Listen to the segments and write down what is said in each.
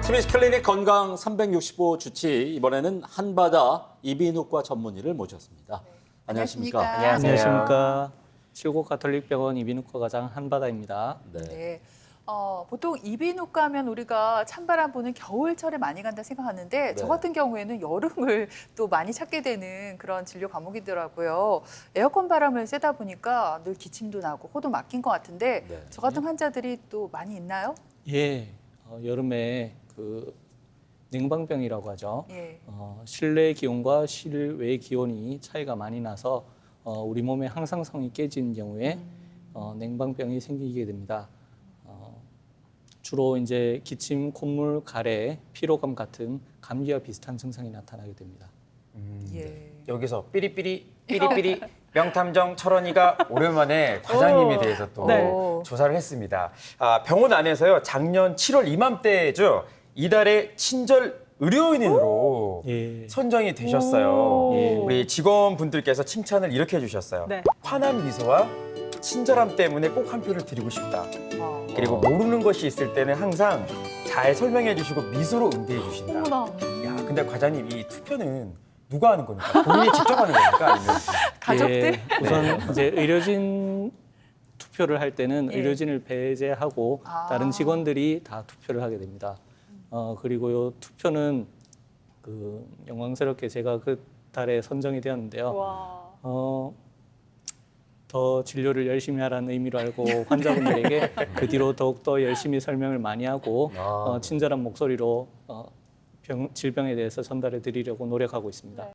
TBS 클리닉 건강 365 주치 이번에는 한바다 이비인후과 전문의를 모셨습니다. 안녕하십니까? 안녕하십니까. 칠곡 가톨릭병원 이비인후과 과장 한바다입니다. 네. 보통 이비인후과 하면 우리가 찬바람 부는 겨울철에 많이 간다 생각하는데 저 같은 경우에는 여름을 또 많이 찾게 되는 그런 진료 과목이더라고요. 에어컨 바람을 쐬다 보니까 늘 기침도 나고 코도 막힌 것 같은데 저 같은 환자들이 또 많이 있나요? 예, 여름에 그 냉방병이라고 하죠. 예. 실내 기온과 실외 기온이 차이가 많이 나서 우리 몸의 항상성이 깨지는 경우에 냉방병이 생기게 됩니다. 주로 이제 기침, 콧물, 가래, 피로감 같은 감기와 비슷한 증상이 나타나게 됩니다. 예. 여기서 삐리삐리 명탐정 철원이가 오랜만에 과장님에 대해서 또 네. 조사를 했습니다. 병원 안에서요 작년 7월 이맘때죠 이달의 친절 의료인으로 예. 선정이 되셨어요. 예. 우리 직원분들께서 칭찬을 이렇게 해주셨어요. 네. 환한 미소와 친절함 때문에 꼭 한 표를 드리고 싶다. 그리고 모르는 것이 있을 때는 항상 잘 설명해 주시고 미소로 응대해 주신다. 어머나. 야, 근데 과장님 이 투표는 누가 하는 겁니까? 본인이 직접 하는 겁니까? 아니면 가족들? 예, 우선 이제 의료진 투표를 할 때는 예. 의료진을 배제하고 다른 직원들이 다 투표를 하게 됩니다. 그리고 이 투표는 그 영광스럽게 제가 그 달에 선정이 되었는데요. 와. 더 진료를 열심히 하라는 의미로 알고 환자분들에게 그 뒤로 더욱더 열심히 설명을 많이 하고 친절한 목소리로 질병에 대해서 전달해 드리려고 노력하고 있습니다.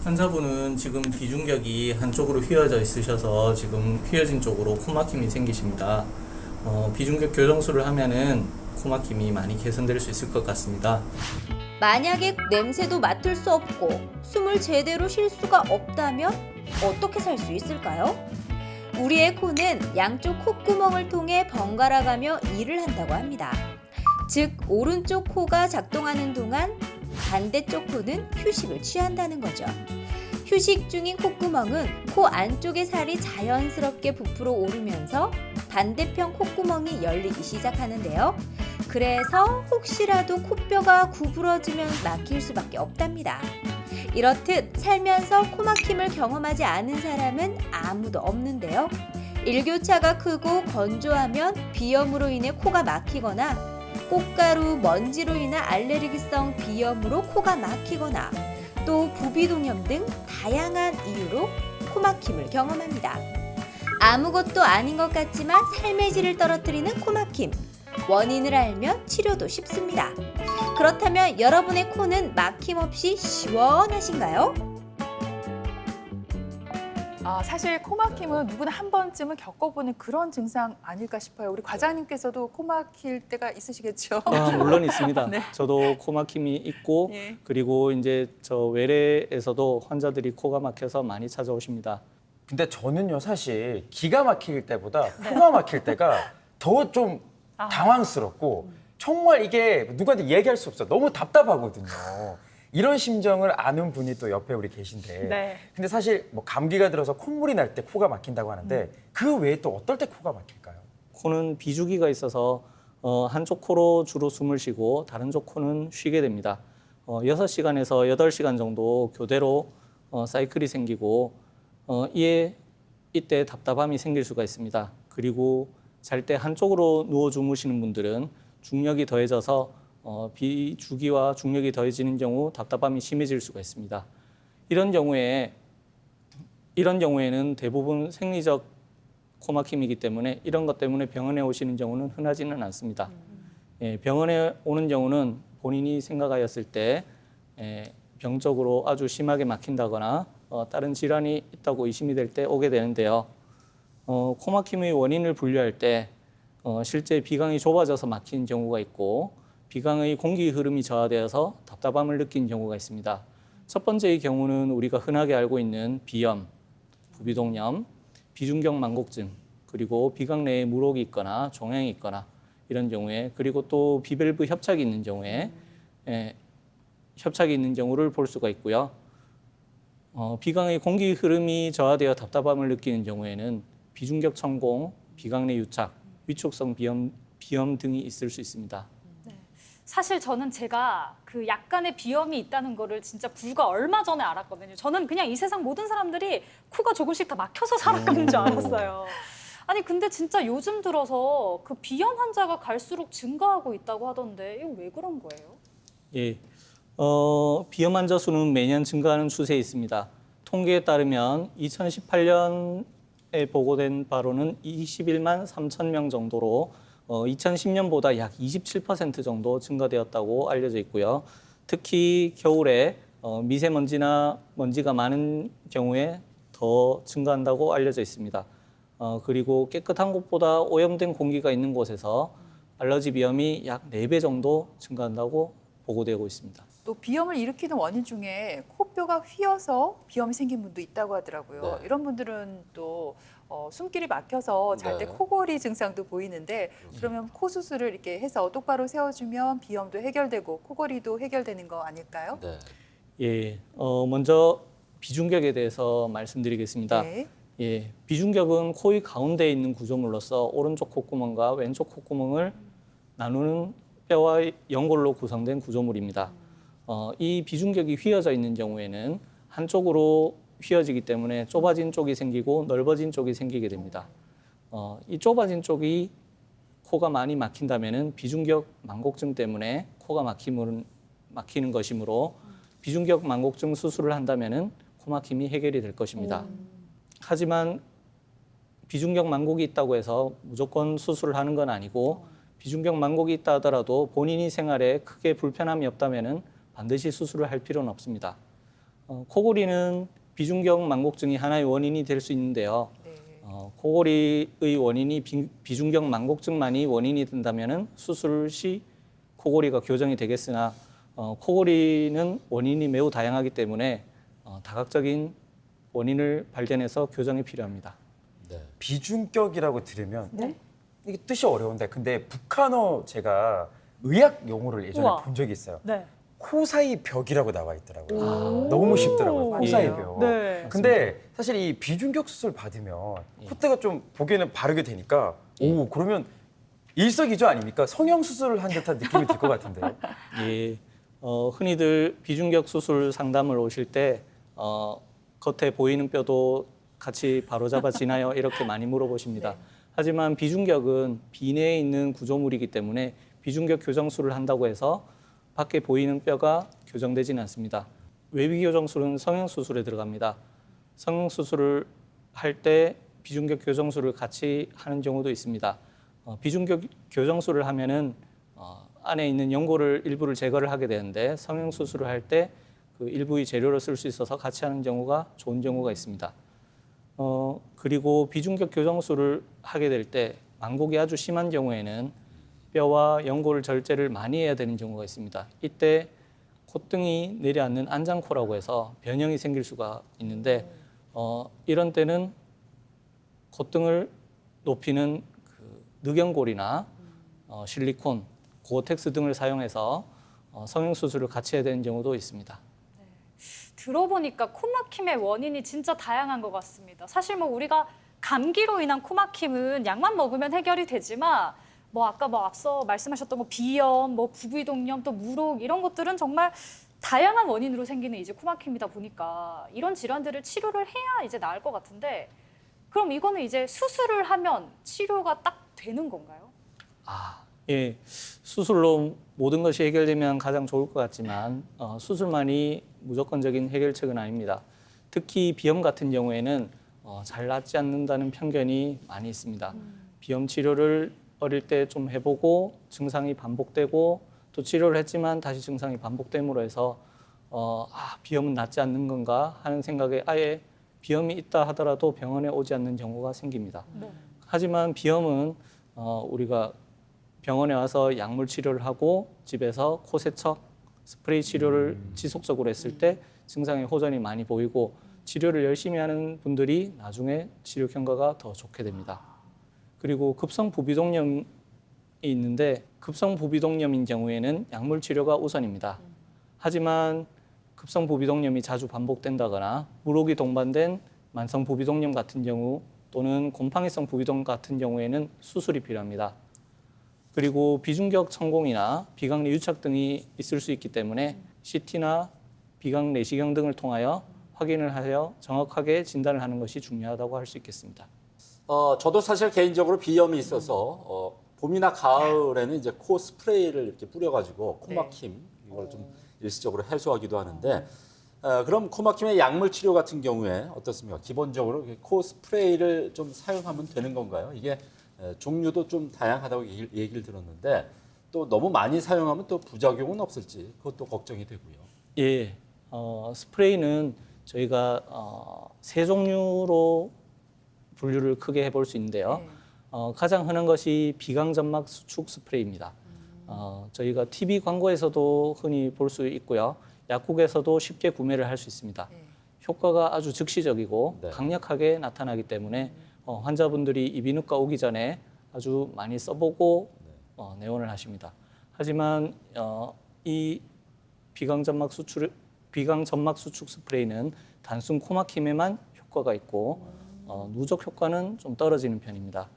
환자분은 지금 비중격이 한쪽으로 휘어져 있으셔서 지금 휘어진 쪽으로 코막힘이 생기십니다. 비중격 교정술을 하면은 코막힘이 많이 개선될 수 있을 것 같습니다. 만약에 냄새도 맡을 수 없고 숨을 제대로 쉴 수가 없다면 어떻게 살 수 있을까요? 우리의 코는 양쪽 콧구멍을 통해 번갈아가며 일을 한다고 합니다. 즉 오른쪽 코가 작동하는 동안 반대쪽 코는 휴식을 취한다는 거죠. 휴식 중인 콧구멍은 코 안쪽의 살이 자연스럽게 부풀어 오르면서 반대편 콧구멍이 열리기 시작하는데요. 그래서 혹시라도 코뼈가 구부러지면 막힐 수밖에 없답니다. 이렇듯 살면서 코막힘을 경험하지 않은 사람은 아무도 없는데요. 일교차가 크고 건조하면 비염으로 인해 코가 막히거나 꽃가루, 먼지로 인한 알레르기성 비염으로 코가 막히거나 또 부비동염 등 다양한 이유로 코막힘을 경험합니다. 아무것도 아닌 것 같지만 삶의 질을 떨어뜨리는 코막힘. 원인을 알면 치료도 쉽습니다. 그렇다면 여러분의 코는 막힘없이 시원하신가요? 사실 코막힘은 누구나 한 번쯤은 겪어보는 그런 증상 아닐까 싶어요. 우리 과장님께서도 코 막힐 때가 있으시겠죠? 물론 있습니다. 네. 저도 코막힘이 있고 예. 그리고 이제 저 외래에서도 환자들이 코가 막혀서 많이 찾아오십니다. 근데 저는요 사실 기가 막힐 때보다 코가 막힐 때가 더 좀 당황스럽고 정말 이게 누구한테 얘기할 수 없어. 너무 답답하거든요. 이런 심정을 아는 분이 또 옆에 우리 계신데 네. 근데 사실 뭐 감기가 들어서 콧물이 날 때 코가 막힌다고 하는데 그 외에 또 어떨 때 코가 막힐까요? 코는 비주기가 있어서 한쪽 코로 주로 숨을 쉬고 다른 쪽 코는 쉬게 됩니다. 6시간에서 8시간 정도 교대로 사이클이 생기고 이때 답답함이 생길 수가 있습니다. 그리고 잘 때 한쪽으로 누워 주무시는 분들은 중력이 더해져서 비주기와 중력이 더해지는 경우 답답함이 심해질 수가 있습니다. 이런 경우에는 대부분 생리적 코막힘이기 때문에 이런 것 때문에 병원에 오시는 경우는 흔하지는 않습니다. 병원에 오는 경우는 본인이 생각하였을 때 병적으로 아주 심하게 막힌다거나 다른 질환이 있다고 의심이 될 때 오게 되는데요. 코막힘의 원인을 분류할 때 실제 비강이 좁아져서 막히는 경우가 있고 비강의 공기 흐름이 저하되어서 답답함을 느끼는 경우가 있습니다. 첫 번째의 경우는 우리가 흔하게 알고 있는 비염, 부비동염, 비중격 만곡증, 그리고 비강 내에 물혹이 있거나 종양이 있거나 이런 경우에 그리고 또 비밸브 협착이 있는 경우에 협착이 있는 경우를 볼 수가 있고요. 비강의 공기 흐름이 저하되어 답답함을 느끼는 경우에는 비중격 천공, 비강내 유착, 위축성 비염 등이 있을 수 있습니다. 사실 저는 제가 그 약간의 비염이 있다는 거를 진짜 불과 얼마 전에 알았거든요. 저는 그냥 이 세상 모든 사람들이 코가 조금씩 다 막혀서 살아가는 줄 알았어요. 아니 근데 진짜 요즘 들어서 그 비염 환자가 갈수록 증가하고 있다고 하던데 이거 왜 그런 거예요? 예, 비염 환자 수는 매년 증가하는 추세에 있습니다. 통계에 따르면 2018년에 보고된 바로는 21만 3천 명 정도로 2010년보다 약 27% 정도 증가되었다고 알려져 있고요. 특히 겨울에 미세먼지나 먼지가 많은 경우에 더 증가한다고 알려져 있습니다. 그리고 깨끗한 곳보다 오염된 공기가 있는 곳에서 알러지 비염이 약 4배 정도 증가한다고 보고되고 있습니다. 또 비염을 일으키는 원인 중에 코뼈가 휘어서 비염이 생긴 분도 있다고 하더라고요. 네. 이런 분들은 또 숨길이 막혀서 잘 때 네. 코골이 증상도 보이는데 그러면 코 수술을 이렇게 해서 똑바로 세워주면 비염도 해결되고 코골이도 해결되는 거 아닐까요? 네. 예, 먼저 비중격에 대해서 말씀드리겠습니다. 네. 예, 비중격은 코의 가운데에 있는 구조물로서 오른쪽 콧구멍과 왼쪽 콧구멍을 나누는 뼈와 연골로 구성된 구조물입니다. 이 비중격이 휘어져 있는 경우에는 한쪽으로 휘어지기 때문에 좁아진 쪽이 생기고 넓어진 쪽이 생기게 됩니다. 이 좁아진 쪽이 코가 많이 막힌다면은 비중격 만곡증 때문에 코가 막히는 것이므로 비중격 만곡증 수술을 한다면은 코 막힘이 해결이 될 것입니다. 하지만 비중격 만곡이 있다고 해서 무조건 수술을 하는 건 아니고 비중격 만곡이 있다 하더라도 본인이 생활에 크게 불편함이 없다면은 반드시 수술을 할 필요는 없습니다. 코골이는 비중격 만곡증이 하나의 원인이 될 수 있는데요. 네. 코골이의 원인이 비중격 만곡증만이 원인이 된다면은 수술 시 코골이가 교정이 되겠으나 코골이는 원인이 매우 다양하기 때문에 다각적인 원인을 발견해서 교정이 필요합니다. 네. 비중격이라고 들으면 네. 이게 뜻이 어려운데 근데 북한어 제가 의학 용어를 예전에 우와. 본 적이 있어요. 네. 코 사이 벽이라고 나와 있더라고요. 아. 너무 쉽더라고요. 코 예. 사이 벽. 네. 근데 사실 이 비중격 수술 받으면 콧대가 좀 보기에는 바르게 되니까 오 그러면 일석이조 아닙니까? 성형 수술을 한 듯한 느낌이 들 것 같은데요. 예, 흔히들 비중격 수술 상담을 오실 때 겉에 보이는 뼈도 같이 바로잡아지나요? 이렇게 많이 물어보십니다. 하지만 비중격은 비내에 있는 구조물이기 때문에 비중격 교정술을 한다고 해서 밖에 보이는 뼈가 교정되지는 않습니다. 외비 교정술은 성형 수술에 들어갑니다. 성형 수술을 할 때 비중격 교정술을 같이 하는 경우도 있습니다. 비중격 교정술을 하면은 안에 있는 연골을 일부를 제거를 하게 되는데 성형 수술을 할 때 그 일부의 재료로 쓸 수 있어서 같이 하는 경우가 좋은 경우가 있습니다. 그리고 비중격 교정술을 하게 될 때 만곡이 아주 심한 경우에는 뼈와 연골 절제를 많이 해야 되는 경우가 있습니다. 이때 콧등이 내려앉는 안장코라고 해서 변형이 생길 수가 있는데 이런 때는 콧등을 높이는 그 늑연골이나 실리콘, 고어텍스 등을 사용해서 성형 수술을 같이 해야 되는 경우도 있습니다. 들어보니까 코막힘의 원인이 진짜 다양한 것 같습니다. 사실 뭐 우리가 감기로 인한 코막힘은 약만 먹으면 해결이 되지만 뭐 아까 뭐 앞서 말씀하셨던 뭐 비염, 뭐 부비동염, 또 무록 이런 것들은 정말 다양한 원인으로 생기는 이제 코막힘이다 보니까 이런 질환들을 치료를 해야 이제 나을 것 같은데 그럼 이거는 이제 수술을 하면 치료가 딱 되는 건가요? 예, 수술로 모든 것이 해결되면 가장 좋을 것 같지만 수술만이 무조건적인 해결책은 아닙니다. 특히 비염 같은 경우에는 잘 낫지 않는다는 편견이 많이 있습니다. 비염 치료를 어릴 때 좀 해보고 증상이 반복되고 또 치료를 했지만 다시 증상이 반복됨으로 해서 비염은 낫지 않는 건가 하는 생각에 아예 비염이 있다 하더라도 병원에 오지 않는 경우가 생깁니다. 하지만 비염은 우리가 병원에 와서 약물 치료를 하고 집에서 코 세척, 스프레이 치료를 지속적으로 했을 때 증상의 호전이 많이 보이고 치료를 열심히 하는 분들이 나중에 치료 경과가 더 좋게 됩니다. 그리고 급성 부비동염이 있는데 급성 부비동염인 경우에는 약물 치료가 우선입니다. 하지만 급성 부비동염이 자주 반복된다거나 무록이 동반된 만성 부비동염 같은 경우 또는 곰팡이성 부비동 같은 경우에는 수술이 필요합니다. 그리고 비중격 천공이나 비강내 유착 등이 있을 수 있기 때문에 CT나 비강 내시경 등을 통하여 확인을 하여 정확하게 진단을 하는 것이 중요하다고 할 수 있겠습니다. 저도 사실 개인적으로 비염이 있어서 봄이나 가을에는 이제 코 스프레이를 이렇게 뿌려가지고 코막힘 이걸 좀 일시적으로 해소하기도 하는데 그럼 코막힘의 약물 치료 같은 경우에 어떻습니까? 기본적으로 코 스프레이를 좀 사용하면 되는 건가요? 이게 종류도 좀 다양하다고 얘기를 들었는데 또 너무 많이 사용하면 또 부작용은 없을지 그것도 걱정이 되고요. 예, 스프레이는 저희가 세 종류로 분류를 크게 해볼 수 있는데요. 가장 흔한 것이 비강점막 수축 스프레이입니다. 저희가 TV 광고에서도 흔히 볼 수 있고요. 약국에서도 쉽게 구매를 할 수 있습니다. 효과가 아주 즉시적이고 네. 강력하게 나타나기 때문에 환자분들이 이비인후과 오기 전에 아주 많이 써보고 내원을 하십니다. 하지만 이 비강점막 수축 스프레이는 단순 코막힘에만 효과가 있고 누적 효과는 좀 떨어지는 편입니다.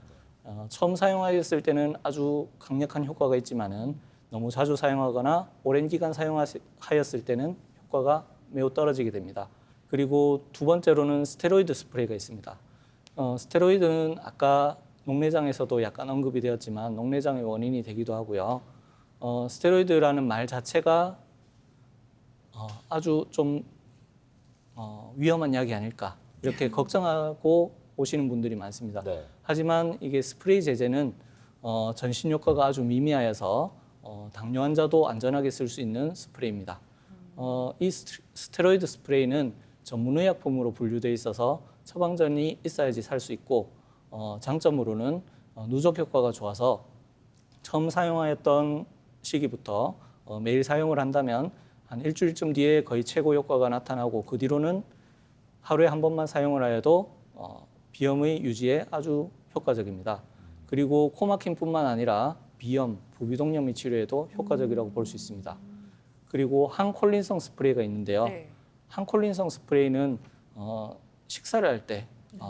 처음 사용하였을 때는 아주 강력한 효과가 있지만은 너무 자주 사용하거나 오랜 기간 사용하였을 때는 효과가 매우 떨어지게 됩니다. 그리고 두 번째로는 스테로이드 스프레이가 있습니다. 스테로이드는 아까 녹내장에서도 약간 언급이 되었지만 녹내장의 원인이 되기도 하고요. 스테로이드라는 말 자체가 아주 좀 위험한 약이 아닐까 이렇게 걱정하고 오시는 분들이 많습니다. 네. 하지만 이게 스프레이 제제는 전신 효과가 아주 미미하여서 당뇨 환자도 안전하게 쓸 수 있는 스프레이입니다. 이 스테로이드 스프레이는 전문의약품으로 분류되어 있어서 처방전이 있어야지 살 수 있고 장점으로는 누적 효과가 좋아서 처음 사용하였던 시기부터 매일 사용을 한다면 한 일주일쯤 뒤에 거의 최고 효과가 나타나고 그 뒤로는 하루에 한 번만 사용을 하여도 비염의 유지에 아주 효과적입니다. 그리고 코막힘뿐만 아니라 비염, 부비동염의 치료에도 효과적이라고 볼 수 있습니다. 그리고 항콜린성 스프레이가 있는데요. 항콜린성 스프레이는 식사를 할 때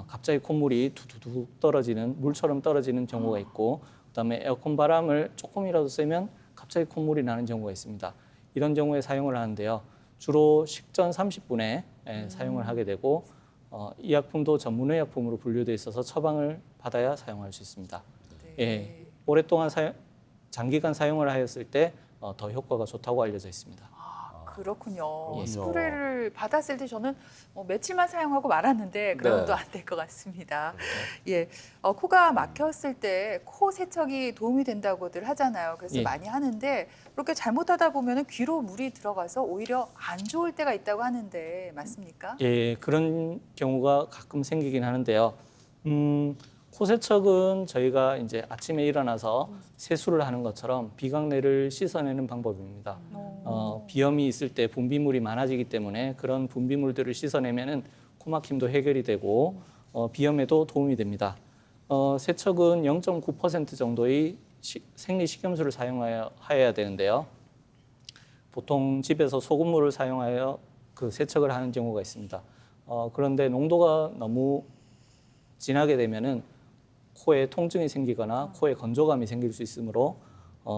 갑자기 콧물이 두두두 떨어지는 물처럼 떨어지는 경우가 있고 그다음에 에어컨 바람을 조금이라도 쐬면 갑자기 콧물이 나는 경우가 있습니다. 이런 경우에 사용을 하는데요. 주로 식전 30분에 사용을 하게 되고 이 약품도 전문의약품으로 분류되어 있어서 처방을 받아야 사용할 수 있습니다. 예, 오랫동안 장기간 사용을 하였을 때 더 효과가 좋다고 알려져 있습니다. 그렇군요. 예. 스프레이를 받았을 때 저는 며칠만 사용하고 말았는데 그러면 네. 또 안 될 것 같습니다. 예, 코가 막혔을 때 코 세척이 도움이 된다고들 하잖아요. 그래서 예. 많이 하는데 그렇게 잘못하다 보면 귀로 물이 들어가서 오히려 안 좋을 때가 있다고 하는데 맞습니까? 예, 그런 경우가 가끔 생기긴 하는데요. 코 세척은 저희가 이제 아침에 일어나서 세수를 하는 것처럼 비강내를 씻어내는 방법입니다. 비염이 있을 때 분비물이 많아지기 때문에 그런 분비물들을 씻어내면은 코막힘도 해결이 되고 비염에도 도움이 됩니다. 세척은 0.9% 정도의 생리식염수를 사용해야 되는데요. 보통 집에서 소금물을 사용하여 그 세척을 하는 경우가 있습니다. 그런데 농도가 너무 진하게 되면은 코에 통증이 생기거나 코에 건조감이 생길 수 있으므로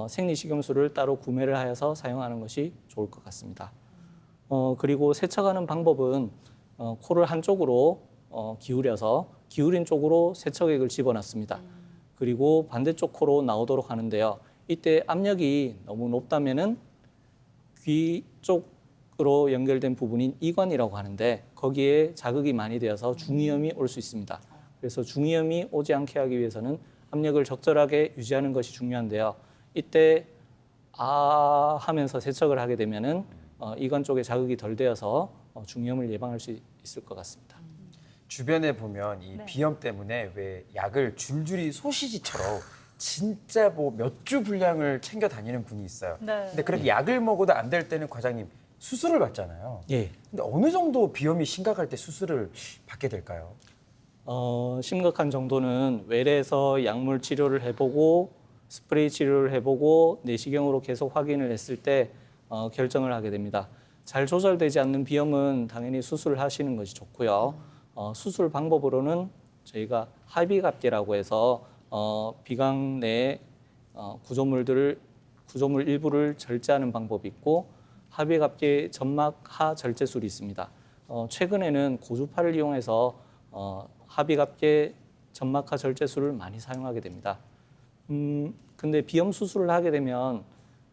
생리식염수를 따로 구매를 하여서 사용하는 것이 좋을 것 같습니다. 그리고 세척하는 방법은 코를 한쪽으로 기울여서 기울인 쪽으로 세척액을 집어넣습니다. 그리고 반대쪽 코로 나오도록 하는데요. 이때 압력이 너무 높다면은 귀 쪽으로 연결된 부분인 이관이라고 하는데 거기에 자극이 많이 되어서 중이염이 올 수 있습니다. 그래서 중이염이 오지 않게 하기 위해서는 압력을 적절하게 유지하는 것이 중요한데요. 이때 하면서 세척을 하게 되면은 이관 쪽에 자극이 덜 되어서 중이염을 예방할 수 있을 것 같습니다. 주변에 보면 이 비염 때문에 왜 약을 줄줄이 소시지처럼 진짜 뭐 몇 주 분량을 챙겨 다니는 분이 있어요. 네. 근데 그렇게 약을 먹어도 안 될 때는 과장님 수술을 받잖아요. 예. 근데 어느 정도 비염이 심각할 때 수술을 받게 될까요? 심각한 정도는 외래에서 약물 치료를 해보고 스프레이 치료를 해보고 내시경으로 계속 확인을 했을 때 결정을 하게 됩니다. 잘 조절되지 않는 비염은 당연히 수술을 하시는 것이 좋고요. 수술 방법으로는 저희가 합의갑계라고 해서 비강 내 구조물 일부를 절제하는 방법이 있고 합의갑계 점막하 절제술이 있습니다. 최근에는 고주파를 이용해서 합의갑계 점막하 절제술을 많이 사용하게 됩니다. 근데 비염 수술을 하게 되면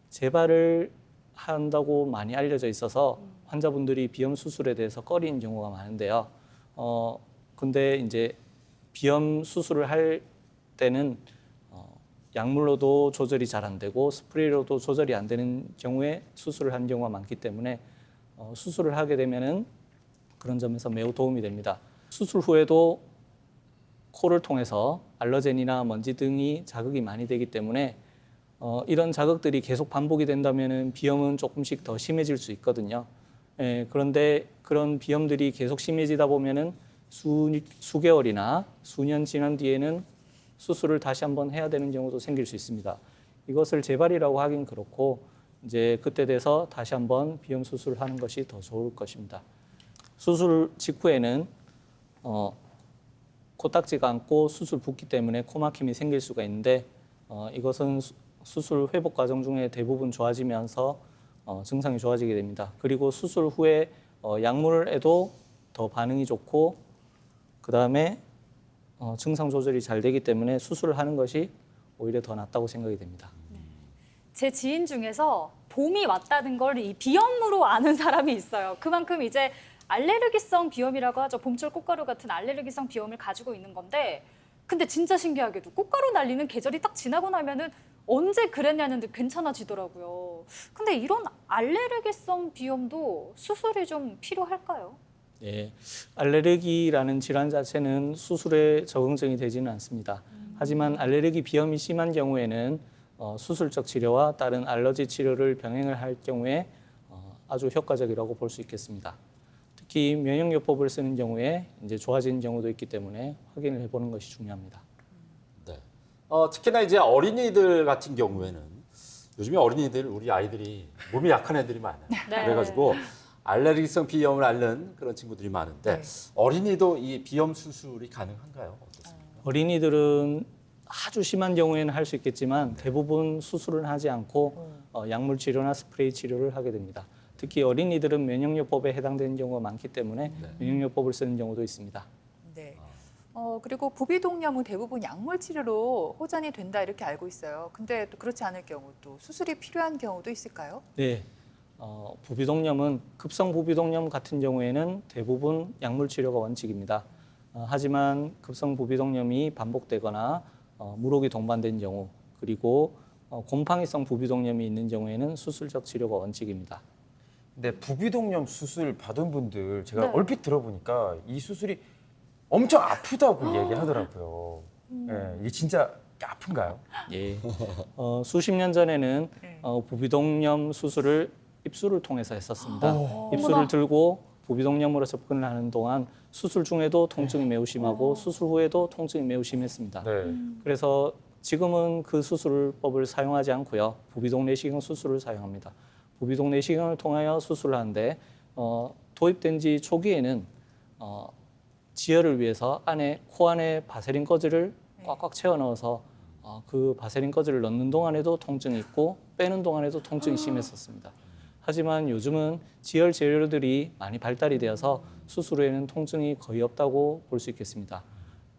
재발을 한다고 많이 알려져 있어서 환자분들이 비염 수술에 대해서 꺼리는 경우가 많은데요. 근데 이제 비염 수술을 할 때는 약물로도 조절이 잘 안 되고 스프레이로도 조절이 안 되는 경우에 수술을 한 경우가 많기 때문에 수술을 하게 되면은 그런 점에서 매우 도움이 됩니다. 수술 후에도 코를 통해서 알러젠이나 먼지 등이 자극이 많이 되기 때문에 이런 자극들이 계속 반복이 된다면은 비염은 조금씩 더 심해질 수 있거든요. 그런데 그런 비염들이 계속 심해지다 보면은 수개월이나 수년 지난 뒤에는 수술을 다시 한번 해야 되는 경우도 생길 수 있습니다. 이것을 재발이라고 하긴 그렇고 이제 그때 돼서 다시 한번 비염 수술을 하는 것이 더 좋을 것입니다. 수술 직후에는 코딱지가 않고 수술 붓기 때문에 코막힘이 생길 수가 있는데 이것은 수술 회복 과정 중에 대부분 좋아지면서 증상이 좋아지게 됩니다. 그리고 수술 후에 약물에도 더 반응이 좋고 그 다음에 증상 조절이 잘 되기 때문에 수술을 하는 것이 오히려 더 낫다고 생각이 됩니다. 제 지인 중에서 봄이 왔다는 걸 이 비염으로 아는 사람이 있어요. 그만큼 이제 알레르기성 비염이라고 하죠. 봄철 꽃가루 같은 알레르기성 비염을 가지고 있는 건데 근데 진짜 신기하게도 꽃가루 날리는 계절이 딱 지나고 나면은 언제 그랬냐는 듯 괜찮아지더라고요. 근데 이런 알레르기성 비염도 수술이 좀 필요할까요? 예, 알레르기라는 질환 자체는 수술에 적응증이 되지는 않습니다. 하지만 알레르기 비염이 심한 경우에는 수술적 치료와 다른 알러지 치료를 병행을 할 경우에 아주 효과적이라고 볼 수 있겠습니다. 특히 면역요법을 쓰는 경우에 이제 좋아지는 경우도 있기 때문에 확인을 해보는 것이 중요합니다. 네. 특히나 이제 어린이들 같은 경우에는 요즘에 어린이들 우리 아이들이 몸이 약한 애들이 많아요. 네. 그래가지고 알레르기성 비염을 앓는 그런 친구들이 많은데 어린이도 이 비염 수술이 가능한가요? 어떻습니까? 어린이들은 아주 심한 경우에는 할 수 있겠지만 대부분 수술은 하지 않고 약물 치료나 스프레이 치료를 하게 됩니다. 특히 어린이들은 면역요법에 해당되는 경우가 많기 때문에 면역요법을 쓰는 경우도 있습니다. 네. 그리고 부비동염은 대부분 약물 치료로 호전이 된다 이렇게 알고 있어요. 근데 또 그렇지 않을 경우 또 수술이 필요한 경우도 있을까요? 네, 부비동염은 급성 부비동염 같은 경우에는 대부분 약물 치료가 원칙입니다. 하지만 급성 부비동염이 반복되거나 물혹이 동반된 경우 그리고 곰팡이성 부비동염이 있는 경우에는 수술적 치료가 원칙입니다. 근데 부비동염 수술 받은 분들 제가 네. 얼핏 들어보니까 이 수술이 엄청 아프다고 얘기하더라고요. 예, 이게 진짜 아픈가요? 예, 수십 년 전에는 네. 부비동염 수술을 입술을 통해서 했었습니다. 오. 입술을 어머나. 들고 부비동염으로 접근을 하는 동안 수술 중에도 통증이 매우 심하고 수술 후에도 통증이 매우 심했습니다. 네. 그래서 지금은 그 수술법을 사용하지 않고요. 부비동 내시경 수술을 사용합니다. 부비동 내시경을 통하여 수술을 하는데 도입된 지 초기에는 지혈을 위해서 코 안에 바세린 거즈를 꽉꽉 채워 넣어서 그 바세린 거즈를 넣는 동안에도 통증이 있고 빼는 동안에도 통증이 심했었습니다. 하지만 요즘은 지혈 재료들이 많이 발달이 되어서 수술 후에는 통증이 거의 없다고 볼 수 있겠습니다.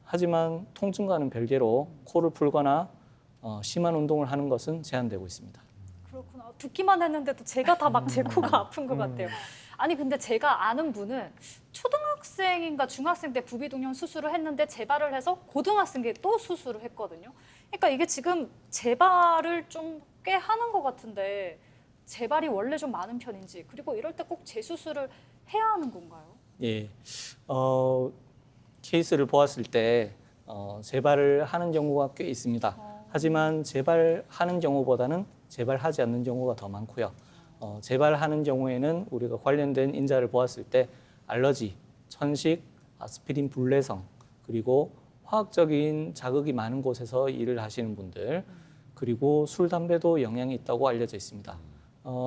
하지만 통증과는 별개로 코를 풀거나 심한 운동을 하는 것은 제한되고 있습니다. 그렇구나. 듣기만 했는데도 제가 다 막 제 코가 아픈 것 같아요. 아니 근데 제가 아는 분은 초등학생인가 중학생 때 부비동염 수술을 했는데 재발을 해서 고등학생 때 또 수술을 했거든요. 그러니까 이게 지금 재발을 좀 꽤 하는 것 같은데 재발이 원래 좀 많은 편인지 그리고 이럴 때 꼭 재수술을 해야 하는 건가요? 예, 케이스를 보았을 때 재발을 하는 경우가 꽤 있습니다. 하지만 재발하는 경우보다는 재발하지 않는 경우가 더 많고요. 재발하는 경우에는 우리가 관련된 인자를 보았을 때 알러지, 천식, 아스피린 불내성, 그리고 화학적인 자극이 많은 곳에서 일을 하시는 분들, 그리고 술, 담배도 영향이 있다고 알려져 있습니다.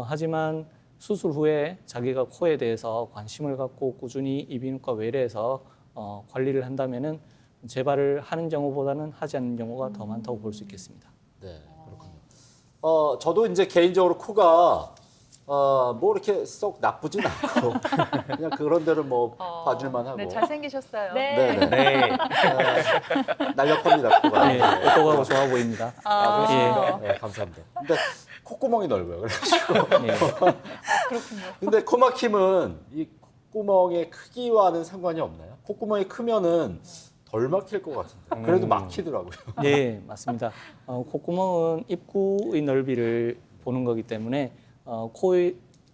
하지만 수술 후에 자기가 코에 대해서 관심을 갖고 꾸준히 이비인후과 외래에서 관리를 한다면은 재발을 하는 경우보다는 하지 않는 경우가 더 많다고 볼 수 있겠습니다. 네, 그렇군요. 저도 이제 개인적으로 코가 뭐 이렇게 썩 나쁘진 않고 그냥 그런 데를 뭐 봐줄만 하고. 네, 잘생기셨어요. 네. 네네. 네. 날렵합니다, 코가. 예, 똑똑하고 좋아 보입니다. 아, 네, 감사합니다. 근데 콧구멍이 넓어요. 그래가지고. 예. 그렇군요. 근데 코막힘은 이 콧구멍의 크기와는 상관이 없나요? 콧구멍이 크면은 덜 막힐 것 같은데. 그래도 막히더라고요. 네, 맞습니다. 콧구멍은 입구의 넓이를 보는 거기 때문에 코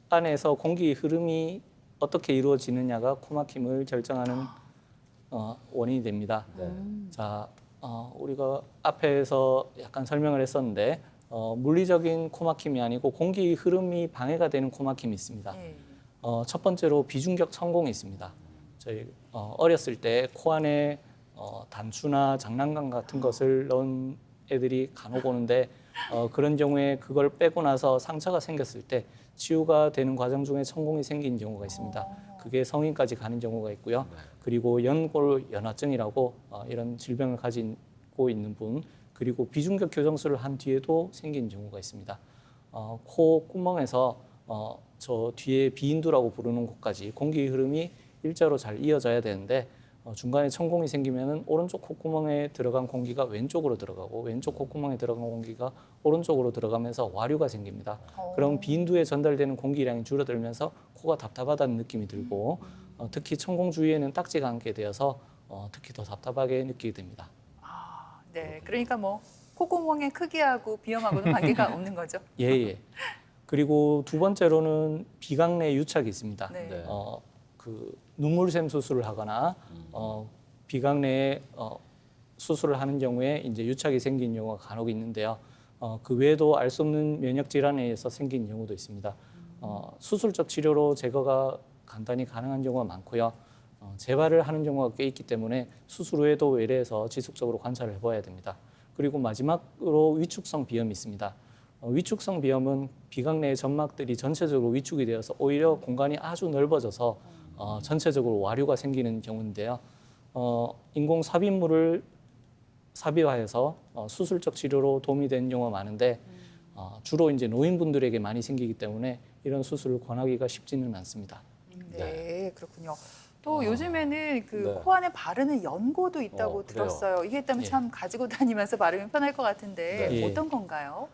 안에서 공기 흐름이 어떻게 이루어지느냐가 코막힘을 결정하는 원인이 됩니다. 네. 자, 우리가 앞에서 약간 설명을 했었는데 물리적인 코막힘이 아니고 공기 흐름이 방해가 되는 코막힘이 있습니다. 예. 첫 번째로 비중격 천공이 있습니다. 저희 어렸을 때 코 안에 단추나 장난감 같은 것을 넣은 애들이 간혹 오는데 그런 경우에 그걸 빼고 나서 상처가 생겼을 때 치유가 되는 과정 중에 천공이 생긴 경우가 있습니다. 그게 성인까지 가는 경우가 있고요. 그리고 연골 연화증이라고 이런 질병을 가지고 있는 분, 그리고 비중격 교정술을 한 뒤에도 생긴 경우가 있습니다. 코 구멍에서 저 뒤에 비인두라고 부르는 곳까지 공기 흐름이 일자로 잘 이어져야 되는데 중간에 천공이 생기면은 오른쪽 콧구멍에 들어간 공기가 왼쪽으로 들어가고 왼쪽 콧구멍에 들어간 공기가 오른쪽으로 들어가면서 와류가 생깁니다. 그럼 비인두에 전달되는 공기량이 줄어들면서 코가 답답하다는 느낌이 들고 특히 천공 주위에는 딱지가 앉게 되어서 특히 더 답답하게 느끼게 됩니다. 아, 네. 그러니까 뭐 콧구멍의 크기하고 비염하고는 관계가 없는 거죠. 예, 예. 그리고 두 번째로는 비강내 유착이 있습니다. 네. 네. 그 눈물샘 수술을 하거나 비강내에 수술을 하는 경우에 이제 유착이 생긴 경우가 간혹 있는데요. 그 외에도 알 수 없는 면역 질환에 의해서 생긴 경우도 있습니다. 수술적 치료로 제거가 간단히 가능한 경우가 많고요. 재발을 하는 경우가 꽤 있기 때문에 수술 후에도 외래에서 지속적으로 관찰을 해봐야 됩니다. 그리고 마지막으로 위축성 비염이 있습니다. 위축성 비염은 비강내의 점막들이 전체적으로 위축이 되어서 오히려 공간이 아주 넓어져서 전체적으로 와류가 생기는 경우인데요. 인공 삽입물을 삽입하여서 수술적 치료로 도움이 되는 경우가 많은데 주로 이제 노인분들에게 많이 생기기 때문에 이런 수술을 권하기가 쉽지는 않습니다. 네, 그렇군요. 또 요즘에는 그 네. 코 안에 바르는 연고도 있다고 그래요? 들었어요. 이게 있다면 예. 참 가지고 다니면서 바르면 편할 것 같은데 네. 예. 어떤 건가요?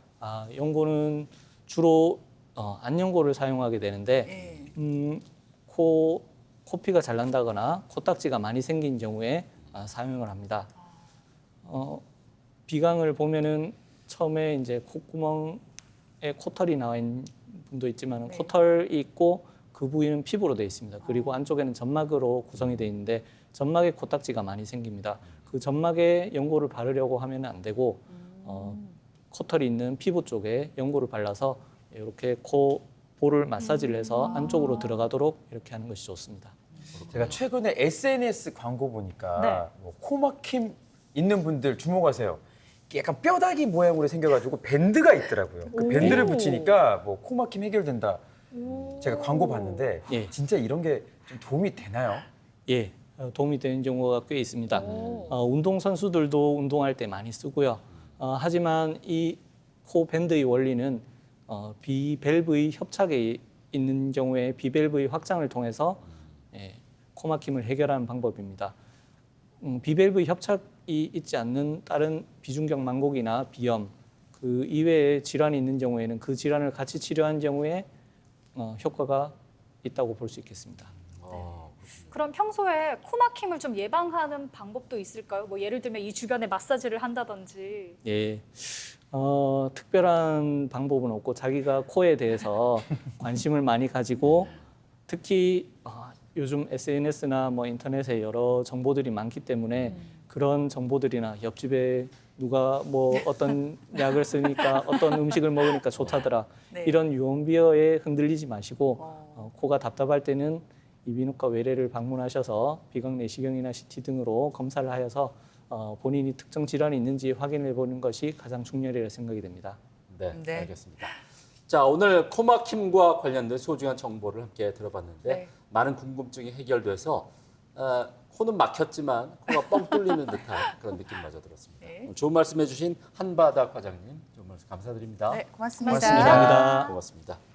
연고는 주로 안연고를 사용하게 되는데 예. 코피가 잘 난다거나 코딱지가 많이 생긴 경우에 사용을 합니다. 비강을 보면은 처음에 이제 콧구멍에 코털이 나와 있는 분도 있지만 네. 코털이 있고 그 부위는 피부로 되어 있습니다. 그리고 안쪽에는 점막으로 구성이 되어 있는데 점막에 코딱지가 많이 생깁니다. 그 점막에 연고를 바르려고 하면 안 되고 코털이 있는 피부 쪽에 연고를 발라서 이렇게 코 볼을 마사지를 해서 안쪽으로 들어가도록 이렇게 하는 것이 좋습니다. 제가 최근에 SNS 광고 보니까 네. 뭐 코막힘 있는 분들 주목하세요. 이게 약간 뼈다귀 모양으로 생겨가지고 밴드가 있더라고요. 그 밴드를 붙이니까 뭐 코막힘 해결된다. 제가 광고 봤는데 예. 진짜 이런 게 좀 도움이 되나요? 예, 도움이 되는 경우가 꽤 있습니다. 운동 선수들도 운동할 때 많이 쓰고요. 하지만 이 코 밴드의 원리는 비밸브의 협착에 있는 경우에 비밸브의 확장을 통해서 코막힘을 해결하는 방법입니다. 비밸브의 협착이 있지 않는 다른 비중격 망곡이나 비염 그 이외에 질환이 있는 경우에는 그 질환을 같이 치료한 경우에 효과가 있다고 볼 수 있겠습니다. 그럼 평소에 코막힘을 좀 예방하는 방법도 있을까요? 뭐 예를 들면 이 주변에 마사지를 한다든지. 예, 특별한 방법은 없고 자기가 코에 대해서 관심을 많이 가지고 특히 요즘 SNS나 뭐 인터넷에 여러 정보들이 많기 때문에 그런 정보들이나 옆집에 누가 뭐 어떤 약을 쓰니까 어떤 음식을 먹으니까 좋다더라 네. 이런 유언비어에 흔들리지 마시고 코가 답답할 때는 이비인후과 외래를 방문하셔서 비강 내시경이나 CT 등으로 검사를 하여서 본인이 특정 질환이 있는지 확인해 보는 것이 가장 중요하리라 생각이 됩니다. 네, 네. 알겠습니다. 자, 오늘 코막힘과 관련된 소중한 정보를 함께 들어봤는데 네. 많은 궁금증이 해결돼서 코는 막혔지만 코가 뻥 뚫리는 듯한 그런 느낌마저 들었습니다. 네. 좋은 말씀해주신 한바닥 과장님, 좋은 말씀 감사드립니다. 네, 고맙습니다. 고맙습니다. 고맙습니다.